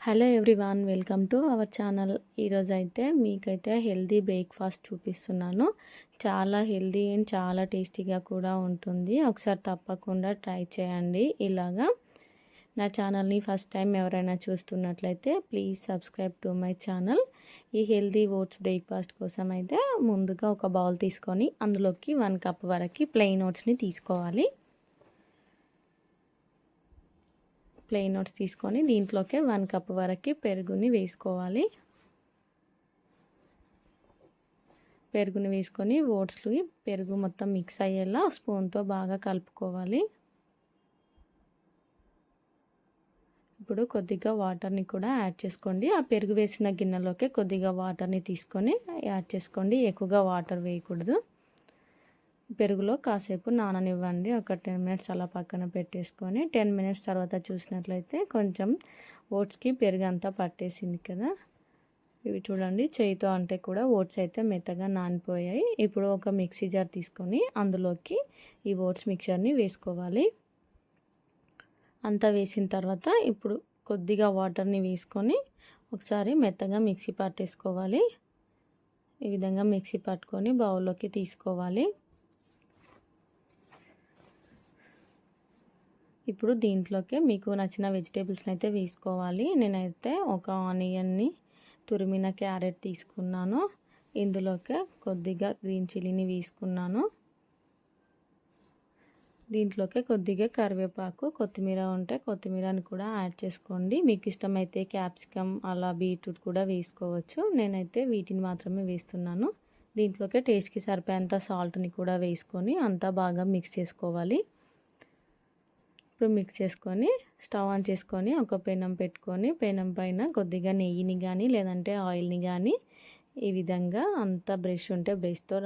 Hello everyone, welcome to our channel. ఈరోజైతే మీకైతే healthy breakfast చూపిస్తున్నాను. చాలా హెల్దీ అండ్ చాలా టేస్టీగా కూడా ఉంటుంది. ఒకసారి తప్పకుండా ట్రై చేయండి. ఇలాగా నా ఛానల్ని ఫస్ట్ టైం ఎవరైనా చూస్తున్నట్లయితే please subscribe to my channel. ఈ హెల్దీ ఓట్స్ బ్రేక్ఫాస్ట్ కోసం అయితే ముందుగా ఒక బౌల్ తీసుకొని అందులోకి 1 కప్ వరకు ప్లెయిన్ ఓట్స్ని తీసుకోవాలి. ప్లెయిన్ ఓట్స్ తీసుకొని దీంట్లోకి 1 కప్ వరకు పెరుగుని వేసుకోవాలి. పెరుగుని వేసుకొని ఓట్స్లు పెరుగు మొత్తం మిక్స్ అయ్యేలా స్పూన్తో బాగా కలుపుకోవాలి. ఇప్పుడు కొద్దిగా వాటర్ని కూడా యాడ్ చేసుకోండి. ఆ పెరుగు వేసిన గిన్నెలోకి కొద్దిగా వాటర్ని తీసుకొని యాడ్ చేసుకోండి. ఎక్కువగా వాటర్ వేయకూడదు. పెరుగులో కాసేపు నాననివ్వండి. ఒక 10 మినిట్స్ అలా పక్కన పెట్టేసుకొని 10 మినిట్స్ తర్వాత చూసినట్లయితే కొంచెం ఓట్స్కి పెరుగు అంతా పట్టేసింది కదా. ఇవి చూడండి, చేయితో అంటే కూడా ఓట్స్ అయితే మెత్తగా నానిపోయాయి. ఇప్పుడు ఒక మిక్సీ జార్ తీసుకొని అందులోకి ఈ ఓట్స్ మిక్చర్ని వేసుకోవాలి. అంతా వేసిన తర్వాత ఇప్పుడు కొద్దిగా వాటర్ని వేసుకొని ఒకసారి మెత్తగా మిక్సీ పట్టేసుకోవాలి. ఈ విధంగా మిక్సీ పట్టుకొని బౌల్లోకి తీసుకోవాలి. ఇప్పుడు దీంట్లోకి మీకు నచ్చిన వెజిటేబుల్స్ని అయితే వేసుకోవాలి. నేనైతే ఒక ఆనియన్ని, తురిమిన క్యారెట్ తీసుకున్నాను. ఇందులోకి కొద్దిగా గ్రీన్ చిల్లీని వేసుకున్నాను. దీంట్లోకి కొద్దిగా కరివేపాకు, కొత్తిమీర ఉంటే కొత్తిమీరని కూడా యాడ్ చేసుకోండి. మీకు ఇష్టమైతే క్యాప్సికమ్ అలా బీట్రూట్ కూడా వేసుకోవచ్చు. నేనైతే వీటిని మాత్రమే వేస్తున్నాను. దీంట్లోకి టేస్ట్కి సరిపోయేంత సాల్ట్ని కూడా వేసుకొని అంతా బాగా మిక్స్ చేసుకోవాలి. ఇప్పుడు మిక్స్ చేసుకొని స్టవ్ ఆన్ చేసుకొని ఒక పెనం పెట్టుకొని పెనం పైన కొద్దిగా నెయ్యిని కానీ లేదంటే ఆయిల్ని కానీ ఈ విధంగా అంతా బ్రష్ ఉంటే బ్రష్తో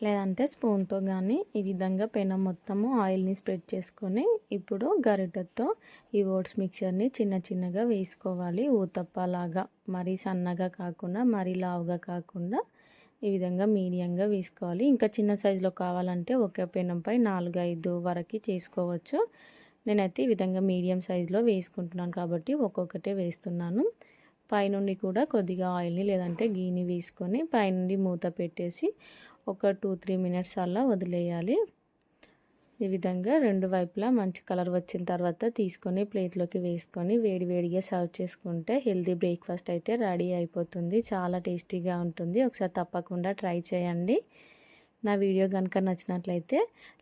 లేదంటే స్పూన్తో కానీ ఈ విధంగా పెనం మొత్తము ఆయిల్ని స్ప్రెడ్ చేసుకొని ఇప్పుడు గరిటెతో ఈ ఓట్స్ మిక్చర్ని చిన్న చిన్నగా వేసుకోవాలి. ఊతప్పలాగా మరీ సన్నగా కాకుండా మరీ లావుగా కాకుండా ఈ విధంగా మీడియంగా వేసుకోవాలి. ఇంకా చిన్న సైజులో కావాలంటే ఒక పెనంపై 4-5 వరకు చేసుకోవచ్చు. నేనైతే ఈ విధంగా మీడియం సైజులో వేసుకుంటున్నాను కాబట్టి ఒక్కొక్కటే వేస్తున్నాను. పైనుండి కూడా కొద్దిగా ఆయిల్ని లేదంటే గీని వేసుకొని పైనుండి మూత పెట్టేసి ఒక 2-3 మినిట్స్ అలా వదిలేయాలి. ఈ విధంగా రెండు వైపులా మంచి కలర్ వచ్చిన తర్వాత తీసుకొని ప్లేట్లోకి వేసుకొని వేడివేడిగా సర్వ్ చేసుకుంటే హెల్తీ బ్రేక్ఫాస్ట్ అయితే రెడీ అయిపోతుంది. చాలా టేస్టీగా ఉంటుంది. ఒకసారి తప్పకుండా ట్రై చేయండి. నా వీడియో కనుక నచ్చినట్లయితే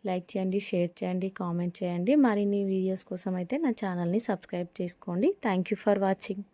లైక్ చేయండి, షేర్ చేయండి, కామెంట్ చేయండి. మరిన్ని వీడియోస్ కోసం అయితే నా ఛానల్ని సబ్స్క్రైబ్ చేసుకోండి. Thank you for watching.